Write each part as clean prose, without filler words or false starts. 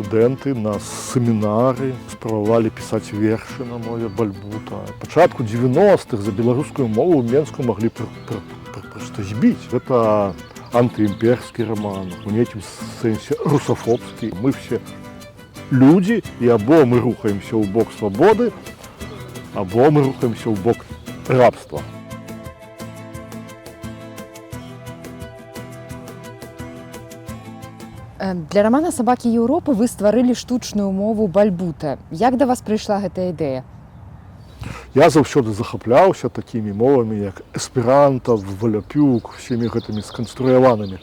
студэнты на семінары спрабавалі пісаць вершы на мове бальбута. Пачатку 90-х за беларускую мову ў Менску маглі проста збіць. Гэта антыімперскі роман, у нейкім сэнсе русафобскі. Мы все людзі, і або мы рухаемся ў бок свабоды, або мы рухаемся ў бок рабства. Для рамана «Сабакі Еўропы» вы стварылі штучную мову бальбута. Як да вас прыйшла гэтая ідэя? Я заўсёды захапляўся такімі мовамі, як эсперанта, валяпюк, всімі гэтымі сканструяванымі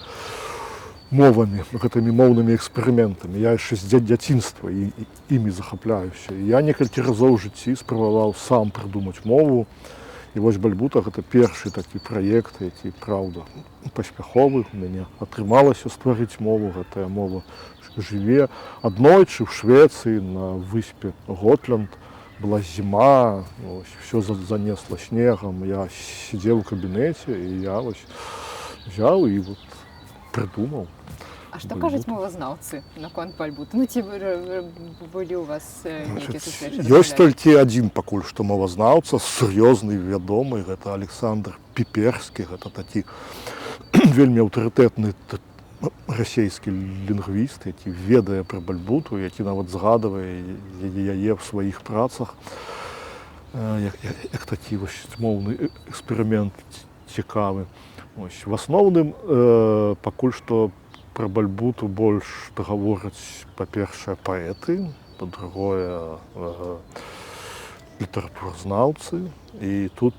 мовамі, гэтымі моўнымі эксперыментамі. Я яшчэ з дзяцінства імі захапляюся. Я некалькі разоў у жыцці спрабаваў сам прыдумаць мову. І вось бальбута гэта першы такі праект, які, праўда, паспяховы. У мяне атрымалася стварыць мову, гэтая мова жыве. Аднойчы ў Швецыі на выспе Готленд была зіма, все занесла снегам. Я сидзеў у кабінеце, і я вось взяў і вот прыдумаў. А што кажуць мовазнаўцы наконт бальбута? Ну, ці былі ў вас нейкія сустрэчы? Ёсць толькі адзін пакуль што мовазнаўца, сур'ёзны, вядомы, гэта Александр Піперскі, гэта такі вельмі аўтарытэтны расейскі лінгвіст, які ведае пра бальбуту, які нават згадвае яе ў сваіх працах, як такі моўны эксперымент цікавы. В асноўным, пакуль што пра бальбуту больш гавораць, па-першае, паэты, па-другое, літаратуразнаўцы. І тут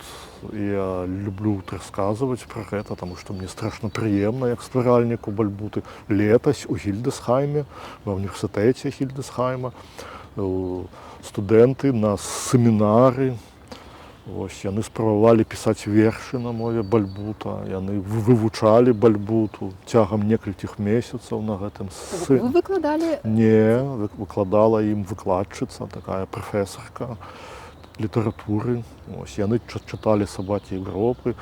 я люблю расказваць пра гэта, таму што мне страшна прыемна, як стваральніку бальбуты. Летась у Гільдесхайме, ва ўніверсітэце Гільдесхайма, студэнты на семінары. Вось, яны спрабавалі пісаць вершы на мове бальбута, яны вывучалі бальбуту цягам некалькіх месяцаў на гэтым. Вы выкладалі? Не, выкладала ім выкладчыца, такая прафесарка літаратуры. Вось, яны чыталі «Сабакі Еўропы».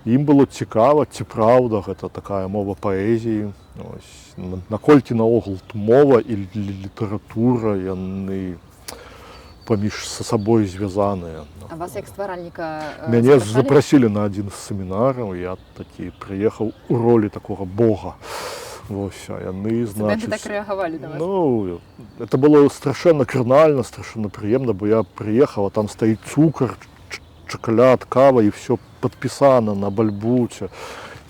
Ім было цікава, ці праўда гэта такая мова паэзіі. Вось, наколькі наогул мова і літаратура, яны паміж сабой звязаныя. А вас як стваральніка Мяне запрасілі на адзін з семінараў, я такі прыехаў у ролі такога бога. Вось, а яны, значыць... Студэнты так рэагавалі на вас? Ну, это было страшэнна кранальна, страшэнна прыемна, бо я прыехаў, а там стаіць цукар, чакаляд, кава, і все падпісана на бальбуце.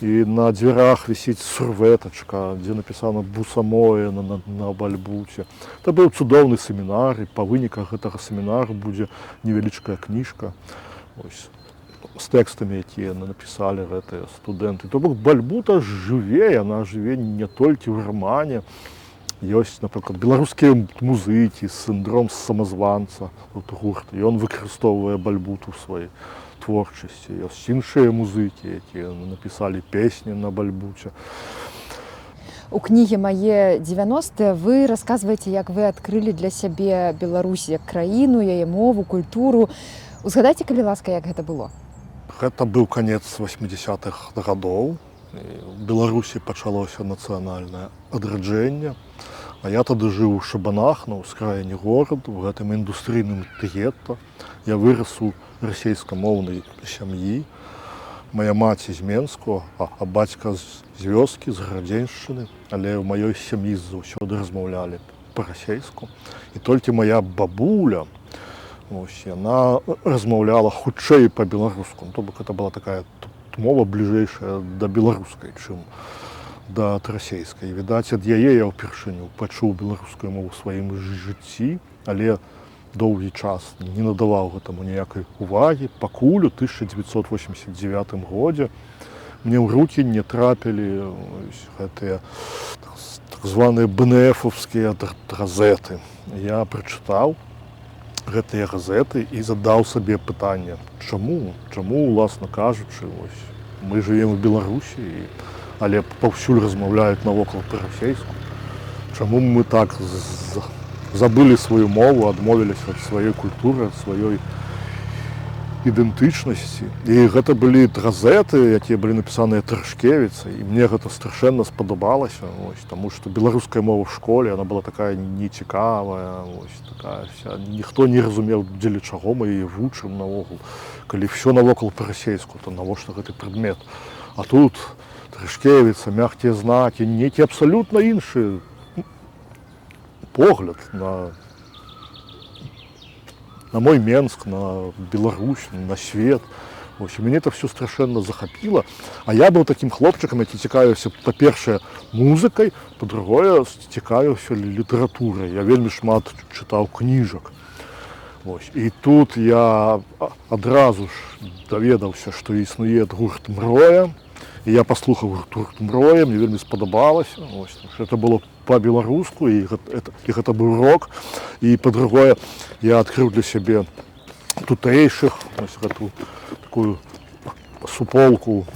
І на дзвярах вісіць сурветачка, дзе напісана «Бусамое» на бальбуце. Это быў цудоўны семінар, і па выніках гэтага семінару будзе невялічкая кніжка з тэкстамі, якія напісалі гэтыя студэнты. То бок бальбута жыве, яна жыве не толькі ў рамане. Ёсць, напрыклад, беларускія музыкі, сіндром самазванца, гурт, і ён выкарыстоўвае бальбуту ў сваёй творчасці. Ёсць іншыя музыкі, якія напісалі песні на бальбуце. У кнігі «Мае 90-е» вы расказваеце, як вы адкрылі для сябе Беларусь як краіну, яе мову, культуру. Узгадайце, калі ласка, як гэта было? Гэта быў канец 80-х гадоў. У Беларусі пачалося нацыянальнае адраджэнне. А я тады жыў у Шабанах, на ўскраіне гораду, у гэтым індустрыйным гетта. Я вырас у расейскамоўнай сям'і. Мая маці з Менску, а бацька з вёскі, з Гарадзеншчыны. Але ў маёй сям'і заўсёды размаўлялі па-расейску. І толькі мая бабуля, яна размаўляла хутчэй па-беларуску. То бок гэта была такая мова бліжэйшая да беларускай, чым да расейскай. Відаць, ад яе я ўпершыню пачуў беларускую мову ў сваім жыцці, але доўгі час не надаваў гэтаму ніякай увагі, пакуль у 1989 годзе мне ў рукі не трапілі гэтыя так званыя БНФ-овскія газеты. Я прачытаў гэтыя газеты і задаў сабе пытанне, чаму, уласна кажучы, мы жывем у Беларусі, але паўсюль размаўляюць навокал па-расейску. Чаму мы так забылі сваю мову, адмовіліся ад сваёй культуры, ад сваёй ідэнтычнасці. І гэта былі дразеты, якія былі напісаныя Трышкевіцай, і мне гэта страшэнна спадабалася, таму што беларуская мова ў школе, она была такая нецікавая, такая вся. Ніхто не разумеў, дзеля чаго мы яе вучым наогул. Калі ўсё навокал па-расейску, то навошта гэты прадмет? А тут Трышкевіца, мягкія знакі, нейкі абсалютна іншы погляд на мой Менск, на Беларусь, на свет. Ось, і мяне это все страшэнна захапіла. А я быў такім хлопчыкам, які цікавіўся, па-першае, музыкай, па-другое, цікавіўся літаратурай. Я вельмі шмат чытаў кніжак. Ось. І тут я адразу ж даведаўся, што існуе гурт Мроя. І я паслухаў гурт Мроя, мне вельмі спадабалася. Ось. Это было па-беларуску, і гэта быў рок. І па-другое, я адкрыў для сябе тутэйшых, гэту такую суполку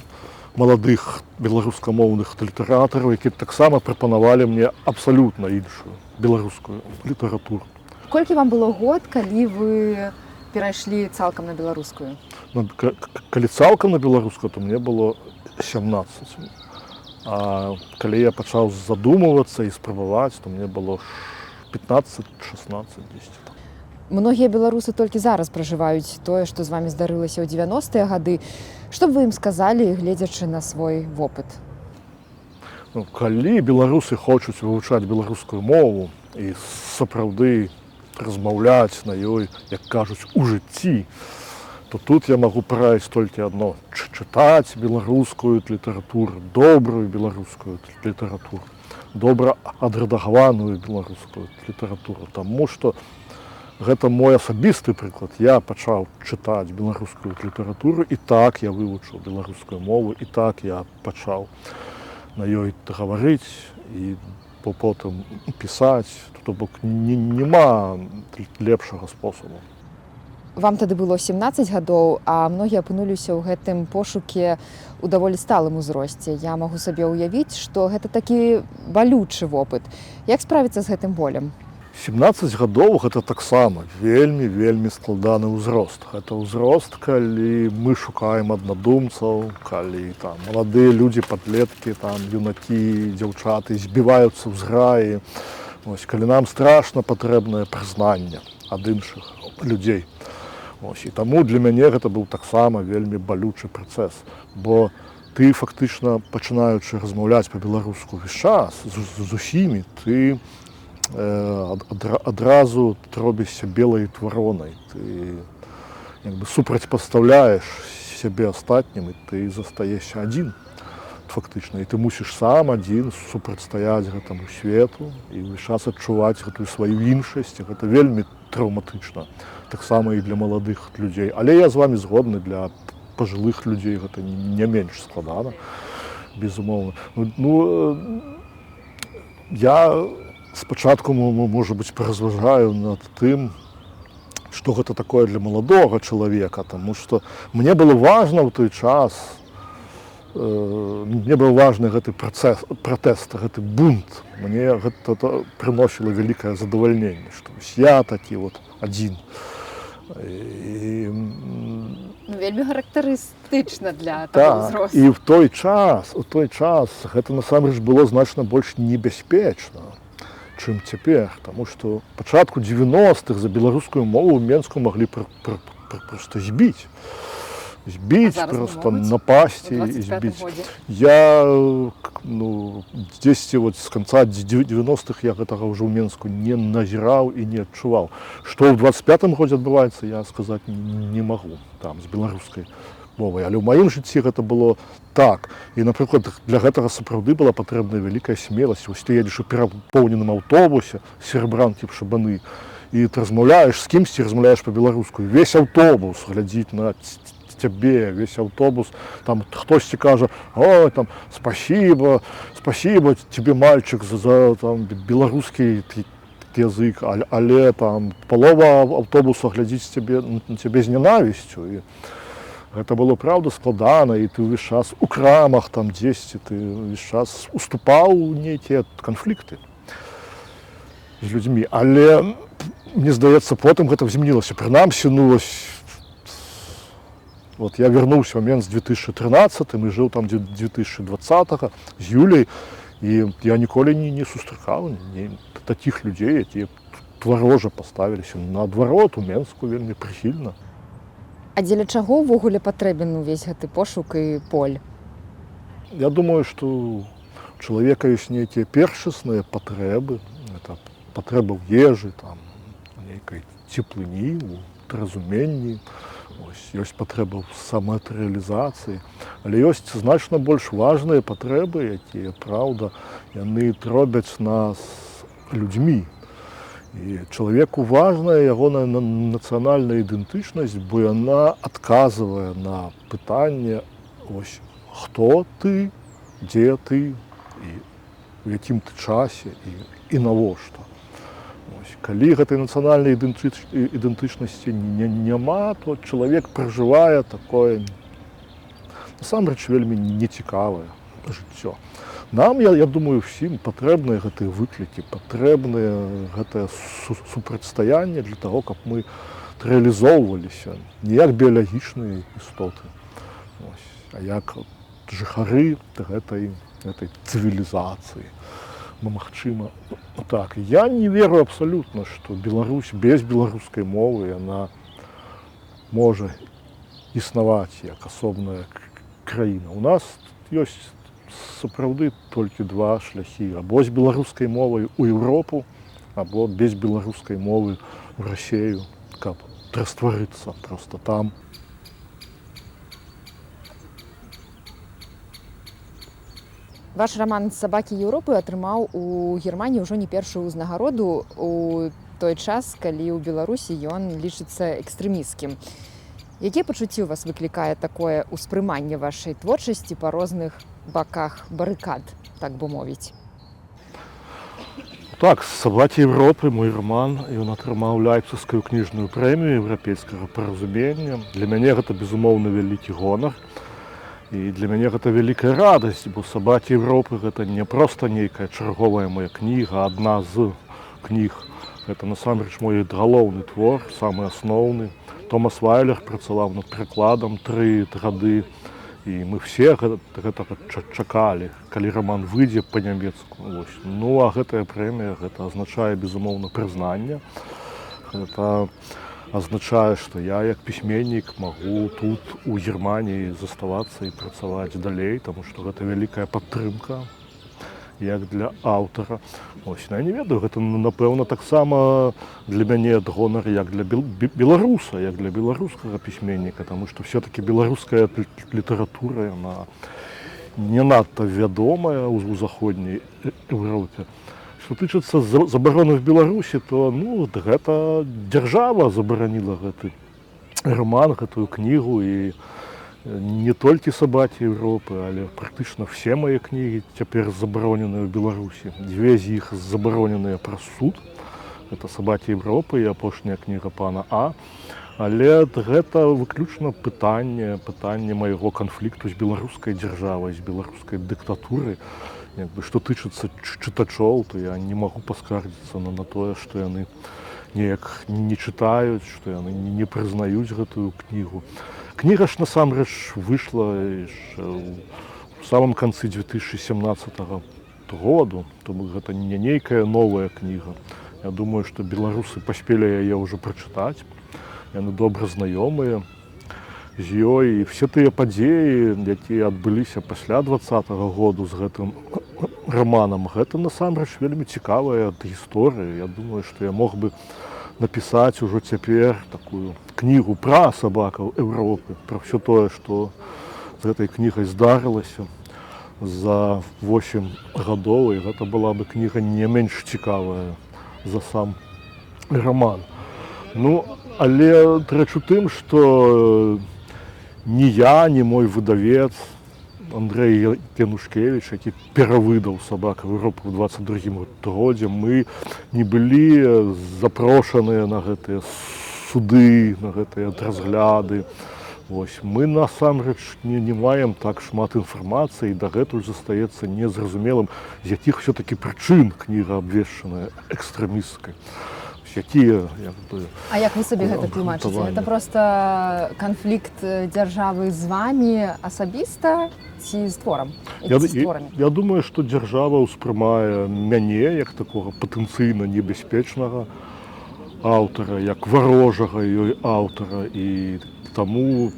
маладых беларускамоўных літаратараў, які таксама прапанавалі мне абсалютна іншую беларускую літаратуру. Колькі вам было год, калі вы перайшлі цалкам на беларускую? Калі цалкам на беларускую, то мне было 17. А калі я пачаў задумвацца і спрабаваць, то мне было 15-16 10. Многія беларусы толькі зараз пражываюць тое, што з вамі здарылася ў 90-е гады. Што б вы ім сказалі, гледзячы на свой вопыт? Калі беларусы хочуць вывучаць беларускую мову і сапраўды размаўляць на ёй, як кажуць, у жыцці, то тут я магу параіць толькі адно: чытаць беларускую літаратуру, добрую беларускую літаратуру, добра адрэдагаваную беларускую літаратуру, таму што гэта мой асабісты прыклад. Я пачаў чытаць беларускую літаратуру, і так я вывучыў беларускую мову, і так я пачаў на ёй гаварыць і потым пісаць. То бок няма лепшага спосабу. Вам тады было 17 гадоў, а многія апынуліся ў гэтым пошуке ў даволі сталым узросце. Я магу сабе ўявіць, што гэта такі балючы вопыт. Як справіцца з гэтым болем? 17 гадоў гэта таксама вельмі складаны ўзрост. Гэта ўзрост, калі мы шукаем аднадумцаў, калі там маладыя людзі, падлеткі, там юнакі, дзяўчаты збіваюцца ў зграі. Ось, калі нам страшна патрэбнае прызнанне ад іншых людзей. Ось, і таму для мяне гэта быў таксама вельмі балючы працэс, бо ты фактычна, пачынаючы размаўляць па-беларуску ўвесь час з усімі, ты адразу робішся белай тваронай. Ты супрацьпастаўляеш сябе астатнім, і ты застаешся адзін. Фактычна, і ты мусіш сам адзін супрацьстаяць гэтаму свету і ўвесь час адчуваць гэтую сваю іншасць. Гэта вельмі траўматычна, таксама і для маладых людзей. Але я з вамі згодны, для пажылых людзей гэта не менш складана, безумоўна. Я спачатку, можа быць, паразважаю над тым, што гэта такое для маладога чалавека, таму што мне было важна ў той час, мне быў важны гэты пратэст, гэты бунт. Мне гэта прыносіла вялікае задавальненне, што я такі адзін. Вельмі характарыстычна для таго ўзросту. І ў той час гэта насамрэч было значна больш небяспечна, чым цяпер, таму што пачатку 90-х за беларускую мову ў Менску маглі проста збіць, просто напасці і збіць. Я дзесьці з канца 90-х я гэтага ўжо ў Менску не назіраў і не адчуваў. Што ў 25-м годзе адбываецца, я сказаць не магу там з беларускай мовай. Але ў маім жыцці гэта было так. І, напрыклад, для гэтага сапраўды была патрэбная вялікая смеласць. Вось ты едзеш у перапоўненым аўтобусе, серабранкі шабаны, і ты размаўляеш з кімсьці, размаўляеш па-беларуску. Весь аўтобус глядзіць на цябе, весь аўтобус, там хтосьці кажа: «Ой, там, спасибо тебе, мальчик, за там беларускі язык», але там палова аўтобуса глядзіць на цябе з нянавісцю. І гэта было, праўда, складана, і ты ўвесь час у крамах, там дзесьці, ты ўвесь час уступаў у нейкія канфлікты з людзьмі. Але, мне здаецца, потым гэта змянілася. Прынамсі, Вот я вернуўся ў Менск 2013 і жыў там 2020 з Юляй, і я ніколі не сустракаў такіх людзей, якія тварожа паставіліся. Наадварот, у Менску вельмі прыхільна. А дзеля чаго ўвогуле патрэбен увесь гэты пошук і поль? Я думаю, што у чалавека ёсць нейкія першасныя патрэбы. Это патрэба ў ежы, там, нейкай цеплыні, у разуменні. Ёсць патрэба ў самаатрэалізацыі. Але ёсць значна больш важныя патрэбы, якія, праўда, яны робяць нас людзьмі. І чалавеку важная ягоная нацыянальная ідэнтычнасць, бо яна адказвае на пытанне, хто ты, дзе ты, і у якім ты часе і навошта. Калі гэтай нацыянальнай ідэнтычнасці няма, то чалавек пражывае такое насамрэч вельмі нецікавае жыццё. Нам, я думаю, всім патрэбныя гэтыя выклікі, патрэбныя гэтае супрацьстаянне для таго, каб мы рэалізоўваліся не як біялагічныя істоты, а як жыхары гэтай цывілізацыі. Магчыма, так. Я не веру абсалютна, што Беларусь без беларускай мовы яна можа існаваць як асобная краіна. У нас ёсць сапраўды толькі два шляхі: або з беларускай мовай у Еўропу, або без беларускай мовы ў Расею, каб растварыцца проста там. Ваш раман «Сабакі Еўропы» атрымаў у Германіі ўжо не першую ўзнагароду у той час, калі ў Беларусі ён лічыцца экстрэмісцкім. Якія пачуцці ў вас выклікае такое ўспрыманне вашай творчасці па розных баках барыкад, так бы мовіць? Так, «Сабакі Еўропы», мой раман, ён атрымаў Лейпцігскую кніжную прэмію еўрапейскага паразумення. Для мяне гэта, безумоўна, вялікі гонар. І для мяне гэта вялікая радасць, бо «Сабакі Еўропы» гэта не проста нейкая чарговая моя кніга, адна з кніг. Гэта насамрэч мой галоўны твор, самы асноўны. Томас Вайлер працаваў над перакладам 3 гады, і мы все гэта чакалі, калі раман выйдзе па-нямецку. Ну, а гэтая прэмія, гэта азначае, безумоўна, прызнанне. Гэта азначае, што я як пісьменнік магу тут у Германіі заставацца і працаваць далей, таму што гэта вялікая падтрымка як для аўтара. Я не ведаю, гэта, напэўна, таксама для мяне гонар як для беларуса, як для беларускага пісьменніка, таму што все-таки беларуская літаратура, яна не надта вядомая ў заходняй Еўропе. Што тычыцца забароны в Беларусі, то гэта дзяржава забараніла гэты раман, гэтую кнігу, і не толькі «Сабакі Еўропы», але практычна все мае кнігі цяпер забароненыя ў Беларусі. 2 з іх забароненыя праз суд. Гэта «Сабакі Еўропы» і апошняя кніга пана А. Але гэта выключна пытанне майго канфлікту з беларускай дзяржавай, з беларускай дыктатурай. Што тычыцца чытачоў, то я не магу паскардзіцца на тое, што яны неяк не чытаюць, што яны не прызнаюць гэтую кнігу. Кніга ж насамрэч выйшла у самым канцы 2017 году, то гэта не нейкая новая кніга. Я думаю, што беларусы паспелі яе ўжо прачытаць, яны добра знаёмыя з ёй, і все тыя падзеі, якія адбыліся пасля 2020 году з гэтым раманам, гэта насамрэч вельмі цікавая гісторыя. Я думаю, што я мог бы напісаць ужо цяпер такую кнігу пра сабакаў Еўропы, пра ўсё тое, што з гэтай кнігай здарылася за 8 гадоў, і гэта была бы кніга не менш цікавая за сам раман. Але рэч у тым, што ні я, ні мой выдавец Андрэй Янушкевіч, які перавыдаў «Сабакаў Еўропы» ў 22 годзе, мы не былі запрошаныя на гэтыя суды, на гэтыя разгляды. Мы насамрэч не маем так шмат інфармацыі, і дагэтуль застаецца незразумелым, з якіх все-таки прычын кніга абвешчаная экстрэмісцкай. якія як бы, А як вы сабе гэта тлумачыце? грунтаванне. Гэта проста канфлікт дзяржавы з вамі асабіста ці з творам? Ці з творамі? Я думаю, што дзяржава ўспрымае мяне як такога патэнцыйна небяспечнага аўтара, як варожага ёй аўтара, і таму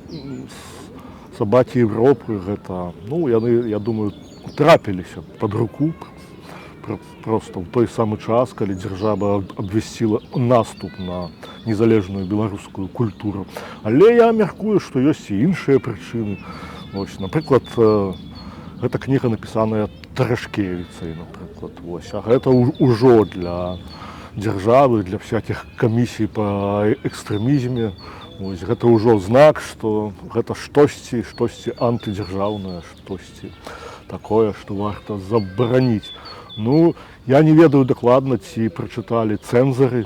сабакі Европы гэта, ну, яны, я думаю, трапіліся пад руку просто ў той самы час, калі дзяржава абвясціла наступ на незалежную беларускую культуру. Але я мяркую, што ёсць і іншыя прычыны. Вось, напрыклад, гэта кніга напісаная Тарашкевіцай, напрыклад. Вось, а гэта ўжо для дзяржавы, для всякіх камісій па экстрэмізме. Вось, гэта ўжо знак, што гэта штосьці антыдзяржаўнае, штосьці такое, што варта забараніць. Ну, я не ведаю дакладна, ці прачыталі цэнзары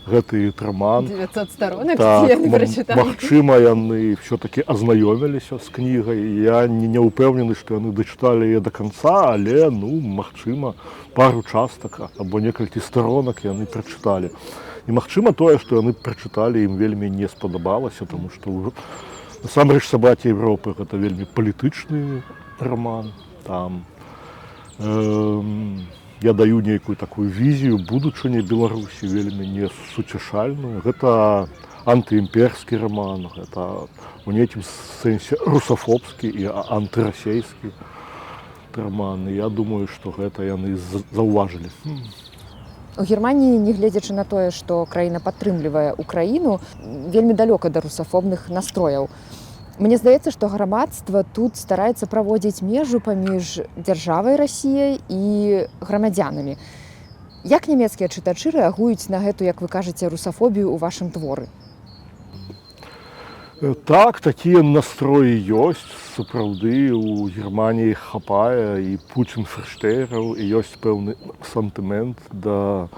гэты раман. 900 сторонак, ці яны прачыталі? Магчыма, яны ўсё-такі азнаёміліся з кнігай. Я не ўпэўнены, што яны дачыталі яе да канца, але, ну, магчыма, пару частак або некалькі сторонак яны прачыталі. І магчыма тое, што яны прачыталі, ім вельмі не спадабалася, таму што насамрэч «Сабакі Европы» гэта вельмі палітычны раман. Там я даю нейкую такую візію будучыні Беларусі, вельмі несуцяшальную. Гэта антыімперскі раман, гэта у нейкім сэнсе русафобскі і антырасейскі раман. І я думаю, што гэта яны заўважылі. У Германіі, нягледзячы на тое, што краіна падтрымлівае Украіну, вельмі далёка да русафобных настрояў. Мне здаецца, што грамадства тут стараецца праводзіць межу паміж дзяржавай Расіяй і грамадзянамі. Як нямецкія чытачы рэагуюць на гэту, як вы кажаце, русафобію ў вашым творы? Так, такія настроі ёсць. Сапраўды, у Германіі хапае і пуцін-ферштейраў, і ёсць пэўны сантымент да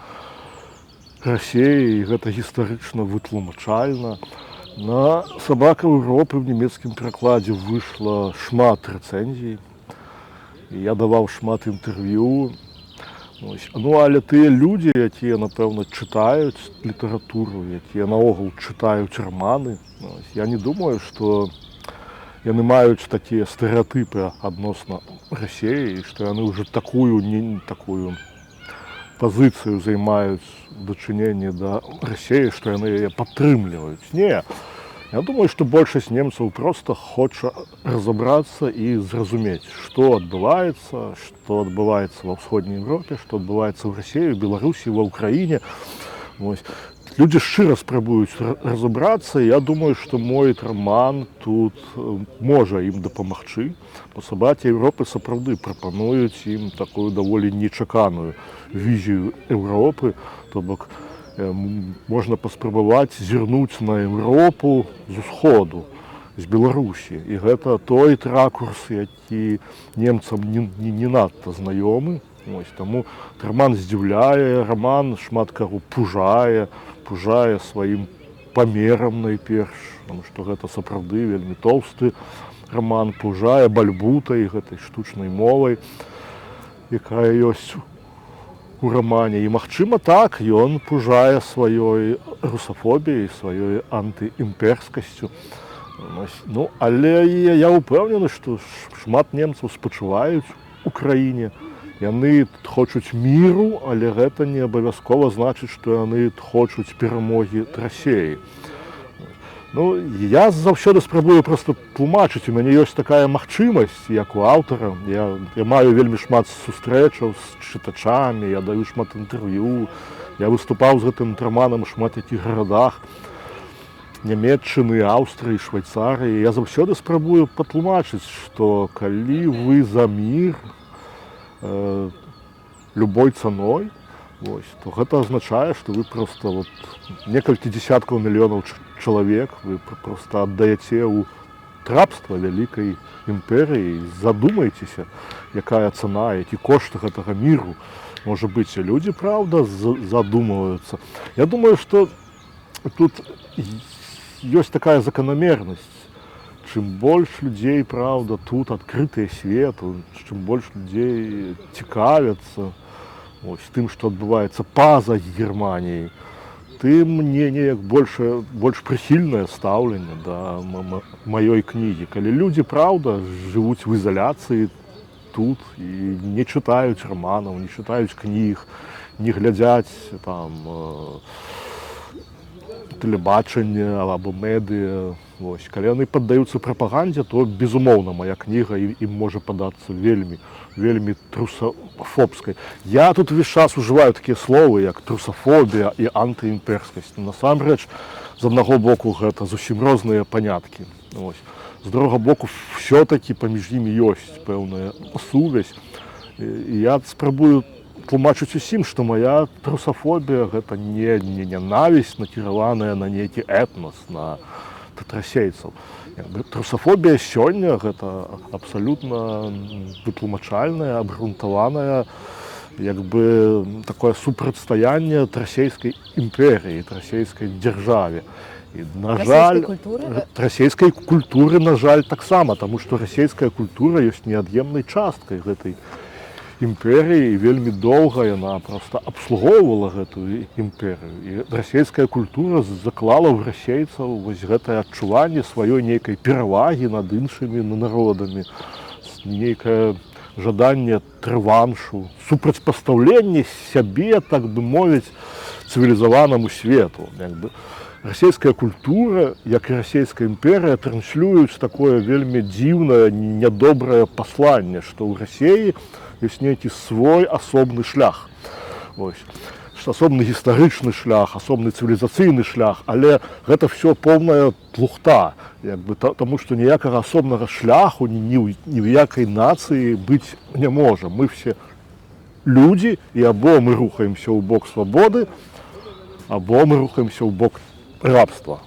Расіі, і гэта гістарычна вытлумачальна. На «Сабаках Европы» в нямецкім перакладзе выйшла шмат рэцэнзій. Я даваў шмат інтэрв'ю. Ну, але тыя людзі, якія, напэўна, чытаюць літаратуру, якія наогул чытаюць раманы, я не думаю, што яны маюць такія стэрэатыпы адносна Расіі, што яны ўжо такую пазіцыю займаюць у дачыненні да Расіі, што яны яе падтрымліваюць. Не, я думаю, што большасць немцаў проста хоча разабрацца і зразумець, што адбываецца ва ўсходняй Европе, што адбываецца ў Расіі, Беларусі, ва ўкраіне. Людзі шчыра спрабуюць разабрацца, і я думаю, што мой раман тут можа ім дапамагчы, бо «Сабакі Европы» сапраўды прапануюць ім такую даволі нечаканую візію Европы, то бок можна паспрабаваць зірнуць на Европу з усходу, з Беларусі. І гэта той ракурс, які немцам не надта знаёмы. Таму раман здзіўляе, раман шмат каго пужае сваім памерам найперш, таму што гэта сапраўды вельмі тоўсты раман, пужае бальбутай, гэтай штучнай мовай, якая ёсць у рамане. І, магчыма, так, ён пужае сваёй русафобіяй, сваёй антыімперскасцю. Ну, але я ўпэўнены, што шмат немцаў спачуваюць у краіне. Яны хочуць міру, але гэта не абавязкова значыць, што яны хочуць перамогі Расіі. Ну, я заўсёды спрабую проста тлумачыць, у мяне ёсць такая магчымасць, як у аўтара. Я маю вельмі шмат сустрэчаў з чытачамі, я даю шмат інтэрв'ю, я выступаў з гэтым раманам у шмат якіх гарадах Нямецчыны, Аўстрыі, Швайцарыі. Я заўсёды спрабую патлумачыць, што калі вы за мір любой цаной, то гэта азначае, што вы проста некалькі дзесяткаў мільёнаў чалавек вы проста аддаяце ў рабства вялікай імперыі. Задумайцеся, якая цана, які кошт гэтага міру можа быць. І людзі, праўда, задумваюцца. Я думаю, што тут ёсць такая заканамернасць. Чым больш людзей, праўда, тут адкрытыя свету, чым больш людзей цікавяцца вось, тым, што адбываецца па-за Германіяй, тым мне неяк больш прыхільнае стаўленне да маёй кнігі. Калі людзі, праўда, жывуць в ізаляцыі тут і не чытаюць раманаў, не чытаюць кніг, не глядзяць там тэлебачанне або медыа. Вось. Калі яны паддаюцца прапагандзе, то, безумоўна, мая кніга ім можа падацца вельмі трусафобскай. Я тут увесь час ужываю такія словы, як трусафобія і антыімперскасць. Насамрэч, з аднаго боку, гэта зусім розныя паняткі. Вось. З другога боку, все-таки паміж імі ёсць пэўная сувязь. І я спрабую тлумачыць усім, што моя трусафобія гэта не нянавісць, накіраваная на нейкі этнос, на расейцаў. Трусафобія сёння гэта абсалютна вытлумачальная, абгрунтаваная такое супрацьстаянне расейскай імперыі, расейскай дзяржаве. І, на жаль, расейскай культуры, на жаль, таксама, таму што расейская культура ёсць неад'емнай часткай гэтай імперыі, і вельмі доўга яна проста абслугоўвала гэтую імперыю. І расейская культура заклала ў расейцаў вось гэтае адчуванне сваёй нейкай перавагі над іншымі народамі, нейкае жаданне трэваншу, супрацьпастаўленне сябе, так бы мовіць, цывілізаванаму свету. Расійская культура, як і расійская імперія, транслююць такое вельмі дзіўнае, нядобрае пасланне, што ў Расіі ёсць нейкі свой асобны шлях. Асобны гістарычны шлях, асобны цывілізацыйны шлях, але гэта все поўная тлухта, таму што ніякага асобнага шляху ні ў якай нацыі быць не можа. Мы все людзі, і або мы рухаемся ў бок свабоды, або мы рухаемся ў бок рабства.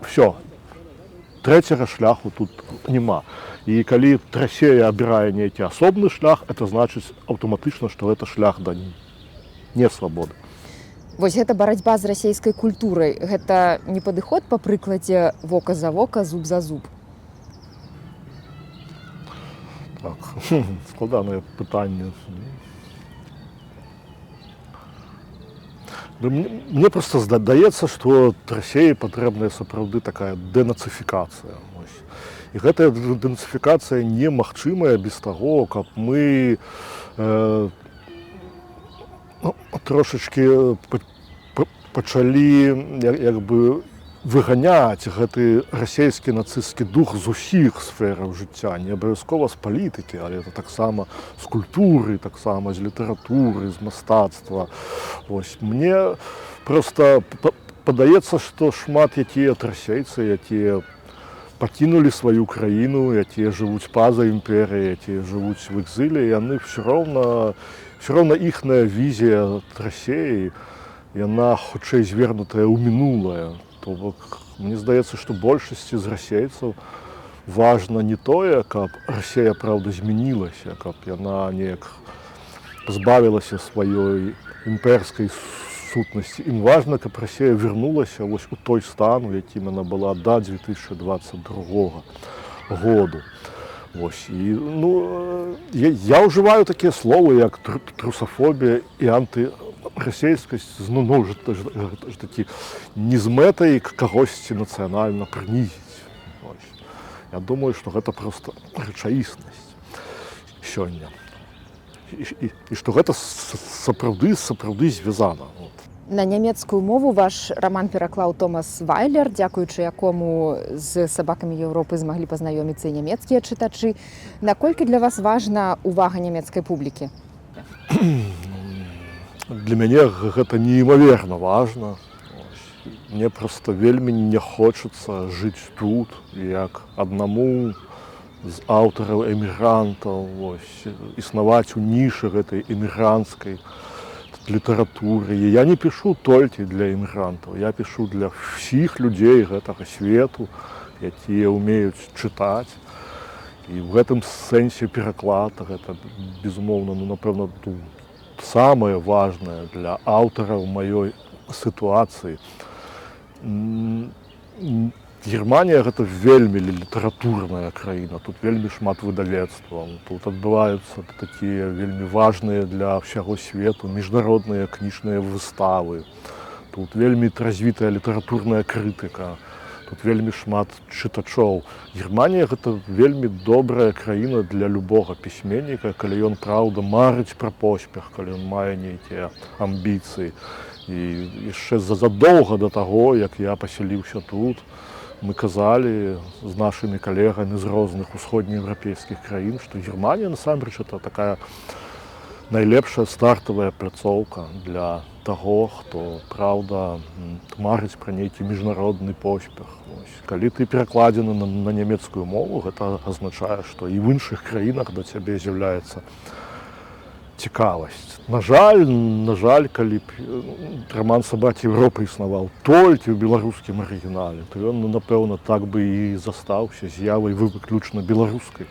Все. Трэцяга шляху тут няма. І калі Расія абірае нейкі асобны шлях, это значыць аўтаматычна, што гэта шлях да не свабоды. Вось гэта барацьба з расійскай культурай. Гэта не падыход па прыкладзе вока за вока, зуб за зуб? Так, складанае пытанне. Мне проста здаецца, што Расіі патрэбная сапраўды такая дэнацыфікацыя. І гэтая дэнацыфікацыя немагчымая без таго, каб мы трошачкі пачалі выганяць гэты расійскі нацысцкі дух з усіх сфераў жыцця, не абавязкова з палітыкі, але это таксама з культуры, таксама з літаратуры, з мастацтва. Мне проста падаецца, што шмат якія расейцы, якія пакінулі сваю краіну, якія жывуць па-за імперыяй, якія жывуць в экзіле, яны все роўна іхная візія Расіі, яна хутчэй звернутая ў мінулае. То бок, мне здаецца, што большасці з расейцаў важна не тое, каб Расія, праўда, змянілася, каб яна неяк пазбавілася сваёй імперскай сутнасці. Ім важна, каб Расія вярнулася вось у той стан, у якім яна была да 2022 году. Я ўжываю такія словы, як трусафобія і антырасейскасць, такі не з мэтай кагосьці нацыянальна прынізіць. Я думаю, што гэта проста рэчаіснасць сёння. І што гэта сапраўды звязана. На нямецкую мову ваш раман пераклаў Томас Вайлер, дзякуючы якому з сабакамі Еўропы змаглі пазнаёміцца і нямецкія чытачы. Наколькі для вас важна увага нямецкай публікі? Для мяне гэта неймаверна важна. Мне проста вельмі не хочацца жыць тут, як аднаму з аўтараў эмігрантаў, існаваць у нішы гэтай эмігранцкай літаратуры. Я не пішу толькі для эмігрантаў, я пішу для ўсіх людзей гэтага свету, якія ўмеюць чытаць. І ў гэтым сэнсе пераклад гэта, безумоўна, напэўна, самае важнае для аўтараў маёй сітуацыі. Германія гэта вельмі літаратурная краіна, тут вельмі шмат выдавецтваў, тут адбываюцца такія вельмі важныя для ўсяго свету міжнародныя кніжныя выставы. Тут вельмі развітая літаратурная крытыка, тут вельмі шмат чытачоў. Германія гэта вельмі добрая краіна для любога пісьменніка, калі ён праўда марыць пра поспех, калі ён мае нейкія амбіцыі. І яшчэ задоўга да таго, як я пасяліўся тут, мы казалі з нашымі калегамі з розных усходнееўрапейскіх краін, што Германія насамрэч это такая найлепшая стартавая пляцоўка для таго, хто праўда марыць пра нейкі міжнародны поспех. Калі ты перакладзены на нямецкую мову, гэта азначае, што і в іншых краінах да цябе з'яўляецца цікавасць. На жаль, калі б раман «Сабакі Еўропы» існаваў толькі ў беларускім арыгінале, то ён, напэўна, так бы і застаўся з'явай выключна беларускай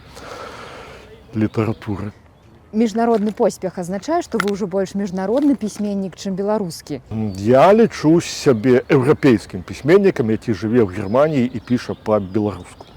літаратуры. Міжнародны поспех азначае, што вы ўжо больш міжнародны пісьменнік, чым беларускі. Я лічу сябе еўрапейскім пісьменнікам, які жыве ў Германіі і піша па-беларуску.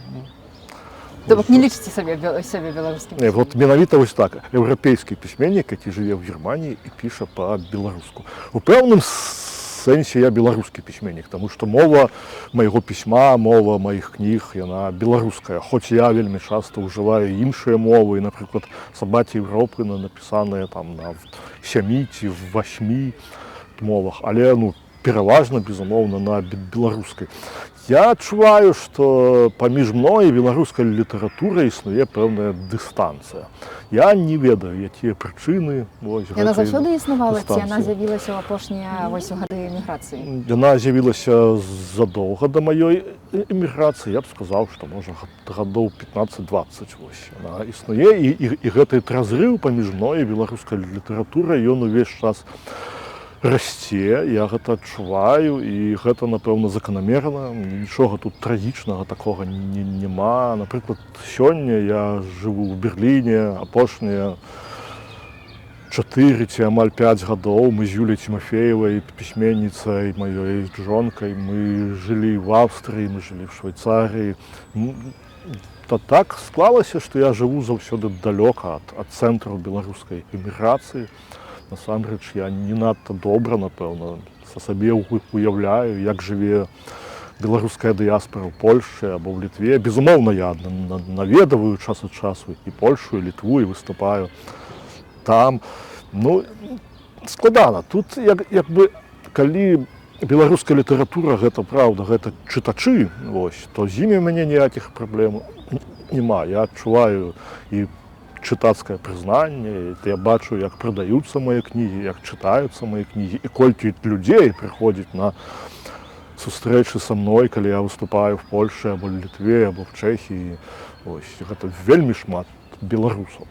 То бок не лічыце сябе беларускім пісьменнікам? Вот менавіта вось так. Еўрапейскі пісьменнік, які жыве ў Германіі і піша па-беларуску. У пэўным сэнсе я беларускі пісьменнік, таму што мова майго пісьма, мова маіх кніг, яна беларуская. Хоць я вельмі часта ўжываю іншыя мовы, напрыклад, «Сабакі Еўропы» напісаныя там на 7 ці 8 мовах, але пераважна, безумоўна, на беларускай. Я адчуваю, што паміж мной і беларускай літаратурай існуе пэўная дыстанцыя. Я не ведаю, якія прычыны. Яна заўсёды існавала, ці яна з'явілася ў апошнія гады эміграцыі? Яна з'явілася задоўга да маёй эміграцыі. Я б сказаў, што можа гадоў 15-20 яна існуе, і гэты разрыў паміж мной і беларускай літаратурай, ён увесь час расце, я гэта адчуваю, і гэта, напэўна, заканамерна. Нічога тут трагічнага такога няма. Напрыклад, сёння я жыву ў Берліне, апошнія 4 ці амаль 5 гадоў. Мы з Юляй Тимофеевай, пісьменніцай, маёй жонкай, мы жылі в Аўстрыі, мы жылі в Швейцарыі. Так склалася, што я жыву заўсёды далёка ад цэнтру беларускай эміграцыі. Насамрэч, я не надта добра, напэўна, са сабе уяўляю, як жыве беларуская дыяспара ў Польшчы або ў Літве. Безумоўна, я наведаваю час ад часу і Польшу, і Літву, і выступаю там. Складана. Тут, калі беларуская літаратура, гэта праўда, гэта чытачы, то з імі ў мяне ніякіх праблем няма. Я адчуваю і чытацкае прызнанне, я бачу, як прадаюцца мае кнігі, як чытаюцца мае кнігі, і колькі людзей прыходзіць на сустрэчы са мной, калі я выступаю в Польшы, або в Літве, або в Чэхіі. Гэта вельмі шмат беларусаў.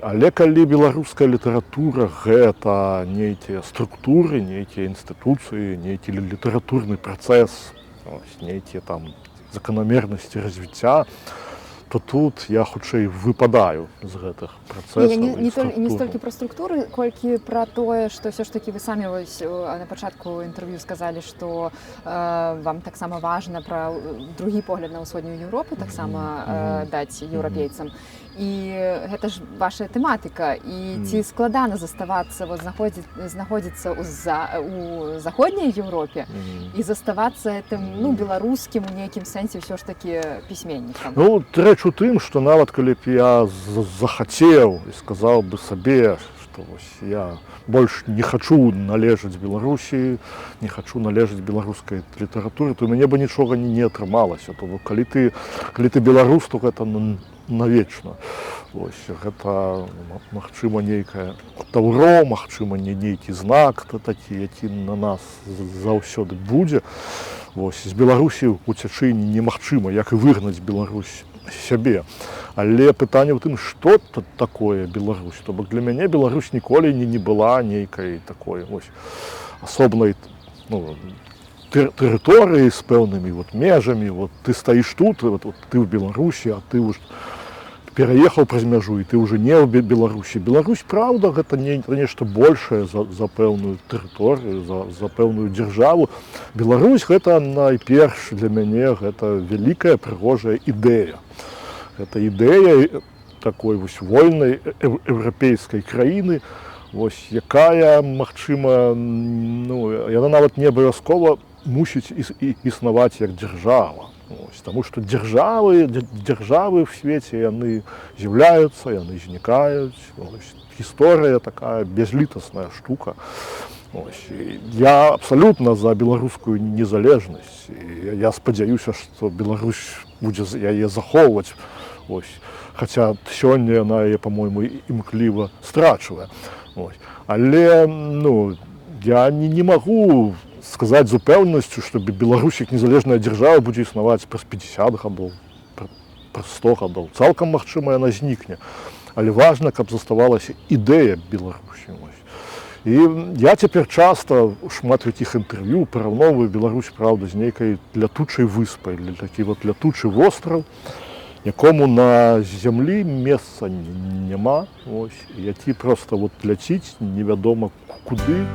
Але калі беларуская літаратура гэта нейкія структуры, нейкія інстытуцыі, нейкі літаратурны працэс, нейкія там заканамернасці развіцця, то тут я хутчэй выпадаю з гэтых працэсаў. Не столькі пра структуры, колькі пра тое, што ўсё ж такі вы самі на пачатку інтэрв'ю сказалі, што вам таксама важна пра другі погляд на ўсходнюю Еўропу таксама даць еўрапейцам. І гэта ж ваша тэматыка. І ці складана заставацца, знаходзіцца ў заходняй Еўропе і заставацца гэтым беларускім у нейкім сэнсе ўсё ж такі пісьменнікам? Рэч у тым, што нават калі б я захацеў і сказаў бы сабе, што я больш не хачу належаць Беларусі, не хачу належаць беларускай літаратуры, то ў мяне бы нічога не атрымалася. Калі ты беларус, то гэта навечна. Гэта, магчыма, нейкае таўро, магчыма, нейкі знак такі, які на нас заўсёды будзе. З Беларусі уцячы немагчыма, як і выгнаць Беларусь сябе. Але пытанне ў тым, што такое Беларусь. То бок для мяне Беларусь ніколі не была нейкай такой асобнай тэрыторыі з пэўнымі межамі. Ты стаіш тут, ты ў Беларусі, а ты пераехаў праз мяжу, і ты уже не ў Беларусі. Беларусь, праўда, гэта нешта большае за пэўную тэрыторыю, за пэўную дзяржаву. Беларусь гэта найперш для мяне гэта вялікая прыгожая ідэя. Гэта ідэя такой вось вольнай еўрапейскай краіны, вось, якая, магчыма, яна нават не абавязкова мусіць існаваць як дзяржава. Ось, тому што дзяржавы ў свеце яны з'яўляюцца, яны знікаюць. Ось, гісторыя такая безлітасная штука. Ось, я абсалютна за беларускую незалежнасць. Я спадзяюся, што Беларусь будзе яе захоўваць. Ось, хаця сёння яна яе, па-мойму, імкліва страчвае. Ось. Але я не магу сказаць з упэўненасцю, што Беларусь як незалежная дзяржава будзе існаваць праз 50 гадоў, праз 100 гадоў. Цалкам магчыма, яна знікне. Але важна, каб заставалася ідэя Беларусі. І я цяпер часта шмат якіх інтэрв'ю параўноўваю Беларусь, праўда, з нейкай лятучай выспай, такі вот лятучы востраў, якому на зямлі месца няма, ось, які проста вот ляціць невядома куды.